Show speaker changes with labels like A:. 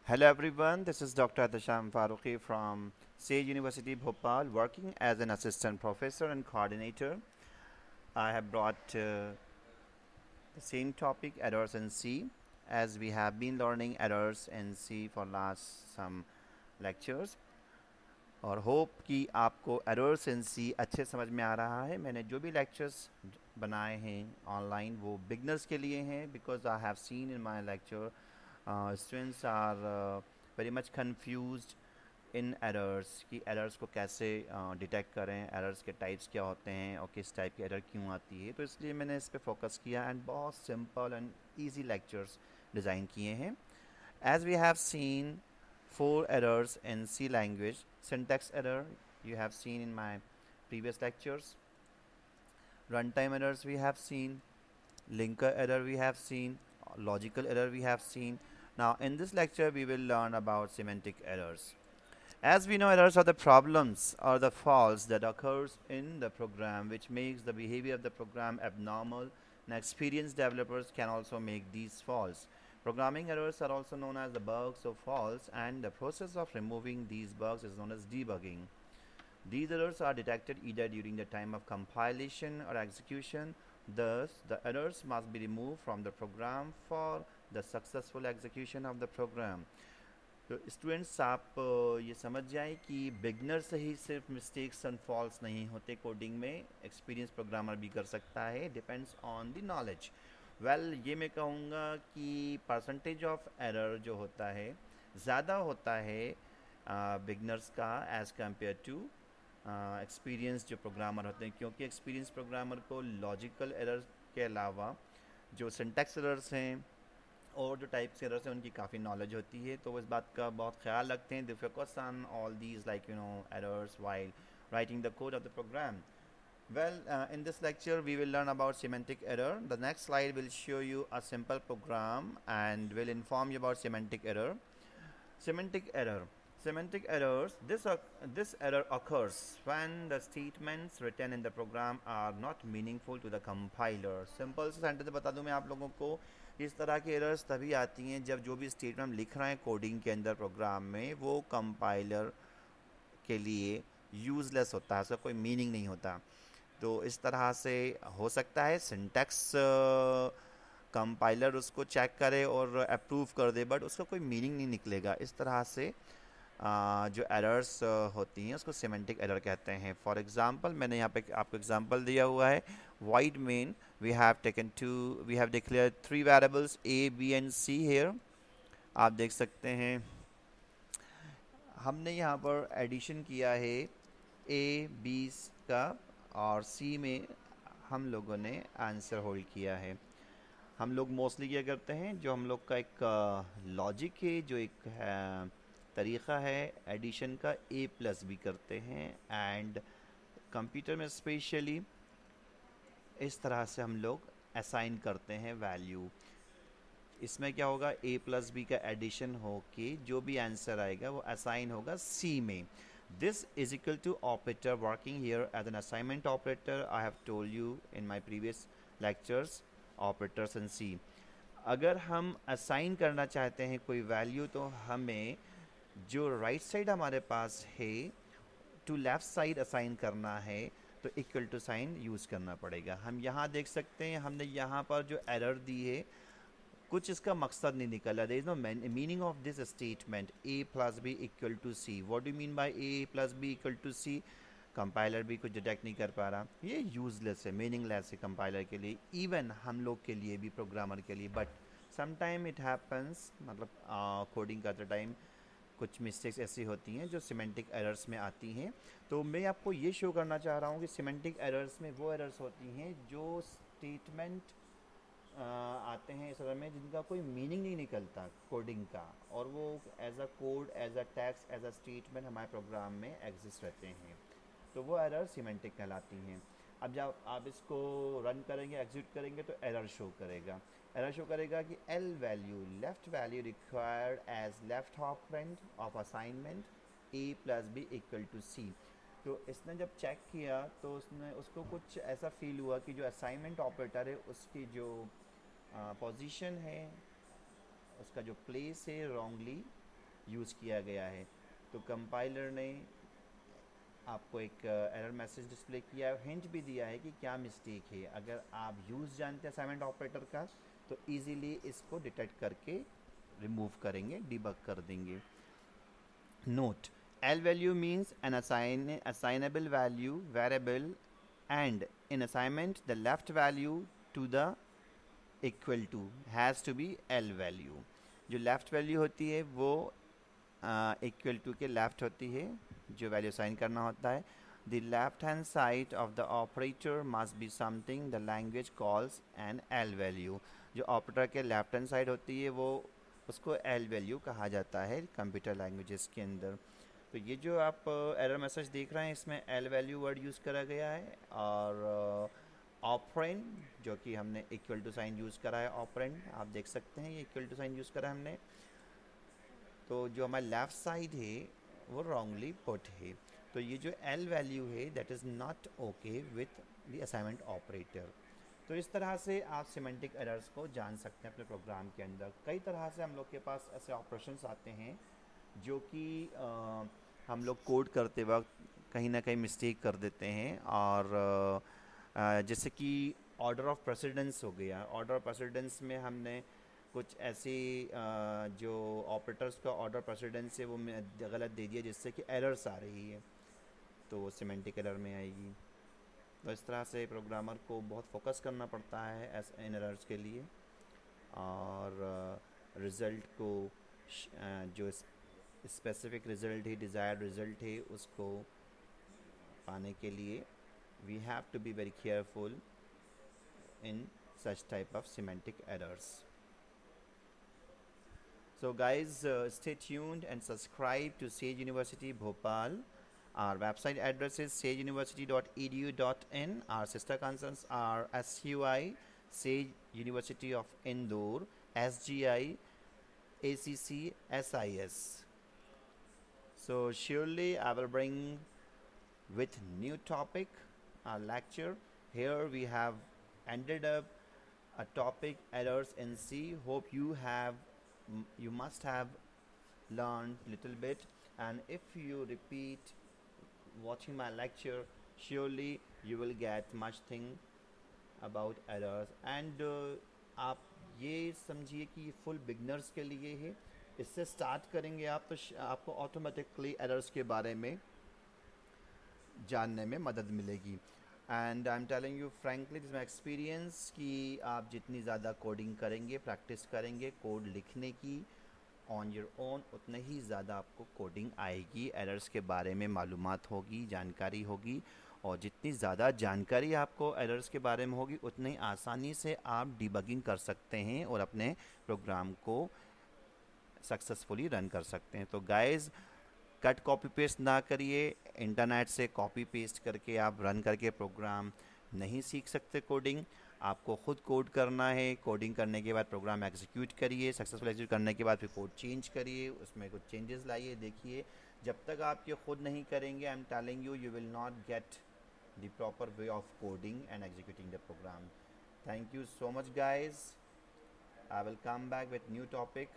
A: Hello everyone, this is Dr. Atasham Farooqi from Sage University Bhopal, working as an assistant professor and coordinator. I have brought the same topic, errors in C, as we have been learning errors in C for last some lectures. और hope कि आपको errors in सी अच्छे समझ में आ रहा है. मैंने जो भी लेक्चर्स बनाए हैं ऑनलाइन वो बिगनर्स के लिए हैं because I have seen in my lecture students are very much confused in errors कि एरर्स को कैसे डिटेक्ट करें, एरर्स के टाइप्स क्या होते हैं और किस टाइप की एरर क्यों आती है. तो इसलिए मैंने इस पर फोकस किया एंड बहुत simple and easy lectures design किए हैं. As we have seen four errors in C language, syntax error you have seen in my previous lectures, runtime errors we have seen, linker error we have seen, logical error we have seen. Now in this lecture we will learn about semantic errors. As we know, errors are the problems or the faults that occurs in the program which makes the behavior of the program abnormal, and experienced developers can also make these faults. Programming errors are also known as the bugs or faults, and the process of removing these bugs is known as debugging. These errors are detected either during the time of compilation or execution. Thus, the errors must be removed from the program for the successful execution of the program. तो students आप ये समझ जाएं कि beginner से ही सिर्फ mistakes and false नहीं होते कोडिंग में, एक्सपीरियंस प्रोग्रामर भी कर सकता है, depends on the knowledge. Well ये मैं कहूँगा कि परसेंटेज ऑफ एरर जो होता है ज़्यादा होता है बिगनर्स का एज़ कम्पेयर टू एक्सपीरियंस जो प्रोग्रामर होते हैं, क्योंकि एक्सपीरियंस प्रोग्रामर को लॉजिकल एरर के अलावा जो सिंटैक्स एरर्स हैं और जो टाइप से एरर्स हैं उनकी काफ़ी नॉलेज होती है, तो वो इस बात का बहुत ख्याल रखते हैं. They focus on all these like errors while writing the code of the program. Well, in this lecture we will learn about semantic error. The next slide will show you a simple program and will inform you about semantic error. Semantic error. Semantic errors. This error occurs when the statements written in the program are not meaningful to the compiler. Simple से sentence बता दूं मैं आप लोगों को. इस तरह की एरर्स तभी आती हैं जब जो भी स्टेटमेंट हम लिख रहे हैं कोडिंग के अंदर प्रोग्राम में वो कंपाइलर के लिए यूज़लेस होता है, उसका कोई मीनिंग नहीं होता. तो इस तरह से हो सकता है सिंटैक्स कंपाइलर उसको चेक करे और अप्रूव कर दे, बट उसका कोई मीनिंग नहीं निकलेगा. इस तरह से जो एरर्स होती हैं उसको सिमेंटिक एरर कहते हैं. फॉर एग्जांपल मैंने यहाँ पे आपको एग्जांपल दिया हुआ है. Void main we have declare three variables A B and C here. आप देख सकते हैं हमने यहाँ पर एडिशन किया है ए बी का और सी में हम लोगों ने आंसर होल्ड किया है. हम लोग मोस्टली क्या करते हैं, जो हम लोग का एक लॉजिक है, जो एक तरीक़ा है एडिशन का, ए प्लस भी करते हैं. एंड कंप्यूटर में स्पेशली इस तरह से हम लोग असाइन करते हैं वैल्यू. इसमें क्या होगा, ए प्लस बी का एडिशन हो के जो भी आंसर आएगा वो असाइन होगा सी में. This is equal to operator working here as an assignment operator. I have told you in my previous lectures operators in C. अगर हम असाइन करना चाहते हैं कोई वैल्यू तो हमें जो राइट साइड हमारे पास है टू लेफ़्ट साइड असाइन करना है तो इक्वल टू साइन यूज़ करना पड़ेगा. हम यहाँ देख सकते हैं हमने यहाँ पर जो एरर दी है कुछ इसका मकसद नहीं निकला. There is no meaning of this statement A plus B equal to C. What do mean by A plus B equal to C. Compiler भी कुछ डिटेक्ट नहीं कर पा रहा. ये यूजलेस है, मीनिंगलेस है कंपाइलर के लिए, इवन हम लोग के लिए भी, प्रोग्रामर के लिए. बट समटाइम इट हैपन्स, मतलब कोडिंग करते टाइम कुछ मिस्टेक्स ऐसी होती हैं जो सिमेंटिक एरर्स में आती हैं. तो मैं आपको ये शो करना चाह रहा हूँ कि सिमेंटिक एरर्स में वो एरर्स होती हैं जो स्टेटमेंट आते हैं इस तरह में जिनका कोई मीनिंग नहीं निकलता कोडिंग का, और वो as a code, as a text, as a statement हमारे प्रोग्राम में एग्जिस्ट रहते हैं. तो वो एरर सिमेंटिक कहलाती हैं. अब जब आप इसको रन करेंगे, एग्जीक्यूट करेंगे तो एरर शो करेगा. एरर शो करेगा कि L value, left value required as left operand of assignment A plus B equal to C. तो इसने जब चेक किया तो उसको कुछ ऐसा फील हुआ कि जो असाइनमेंट ऑपरेटर है उसकी जो पोजीशन है, उसका जो प्लेस है रॉन्गली यूज़ किया गया है। तो कंपाइलर ने आपको एक एरर मैसेज डिस्प्ले किया है, हिंट भी दिया है कि क्या मिस्टेक है। अगर आप यूज़ जानते हैं असाइनमेंट ऑपरेटर का तो इजीली इसको डिटेक्ट करके रिमूव करेंगे, डिबग कर देंगे। Note: L value means an assignable value variable, and in assignment the left value to the equal to has to be L value. जो लेफ्ट वैल्यू होती है वो इक्वल टू के लेफ्ट होती है, जो वैल्यू साइन करना होता है। The left hand side of the operator must be something the language calls an L value. जो ऑपरेटर के लेफ्ट हैंड साइड होती है वो उसको एल वैल्यू कहा जाता है कंप्यूटर लैंग्वेजेस के अंदर। तो ये जो आप एरर मैसेज देख रहे हैं इसमें एल वैल्यू वर्ड यूज़ करा गया है, और ऑपरेंड जो कि हमने इक्वल टू साइन यूज़ करा है, ऑपरेंड आप देख सकते हैं ये इक्वल टू साइन यूज़ करा है हमने। तो जो हमारा लेफ़्ट साइड है वो रॉन्गली पुट है। तो ये जो एल वैल्यू है that is not okay with the assignment operator. तो इस तरह से आप सिमेंटिक एरर्स को जान सकते हैं अपने प्रोग्राम के अंदर। कई तरह से हम लोग के पास ऐसे ऑपरेशंस आते हैं जो कि हम लोग कोड करते वक्त कहीं ना कहीं मिस्टेक कर देते हैं, और जैसे कि ऑर्डर ऑफ प्रेसिडेंस हो गया। ऑर्डर ऑफ प्रेसिडेंस में हमने कुछ ऐसी जो ऑपरेटर्स का ऑर्डर प्रेसिडेंस है वो गलत दे दिया जिससे कि एरर्स आ रही है, तो वो सिमेंटिक एरर में आएगी। तो इस तरह से प्रोग्रामर को बहुत फोकस करना पड़ता है इन एरर्स के लिए, और रिज़ल्ट को जो स्पेसिफिक रिज़ल्ट है, डिज़ायर्ड रिज़ल्ट है, उसको पाने के लिए we have to be very careful in such type of semantic errors. So guys, stay tuned and subscribe to Sage University Bhopal. Our website address is sageuniversity.edu.in. Our sister concerns are SUI, Sage University of Indore, SGI, ACC, SIS. So surely I will bring with new topic our lecture. Here we have ended up a topic errors in C. Hope you must have learned little bit, and if you repeat watching my lecture, surely you will get much thing about errors, and आप ये समझिए कि ये full beginners के लिए है। इससे start करेंगे आप तो आपको ऑटोमेटिकली एरर्स के बारे में जानने में मदद मिलेगी। And I am telling you frankly this my experience कि आप जितनी ज़्यादा कोडिंग करेंगे, प्रैक्टिस करेंगे कोड लिखने की ऑन योर ओन, उतने ही ज़्यादा आपको कोडिंग आएगी, एरर्स के बारे में मालूमात होगी, जानकारी होगी। और जितनी ज़्यादा जानकारी आपको एरर्स के बारे में होगी उतनी आसानी से आप डिबगिंग कर सकते हैं और अपने प्रोग्राम को सक्सेसफुली रन कर सकते हैं। तो गाइज़, कट कॉपी पेस्ट ना करिए। इंटरनेट से कॉपी पेस्ट करके आप रन करके प्रोग्राम नहीं सीख सकते कोडिंग। आपको ख़ुद कोड करना है। कोडिंग करने के बाद प्रोग्राम एग्जीक्यूट करिए, सक्सेसफुल एग्जीक्यूट करने के बाद फिर कोड चेंज करिए, उसमें कुछ चेंजेस लाइए। देखिए, जब तक आप ये खुद नहीं करेंगे, I am telling you, you will not get the proper way of coding and executing the program. Thank you so much guys. I will come back with new topic.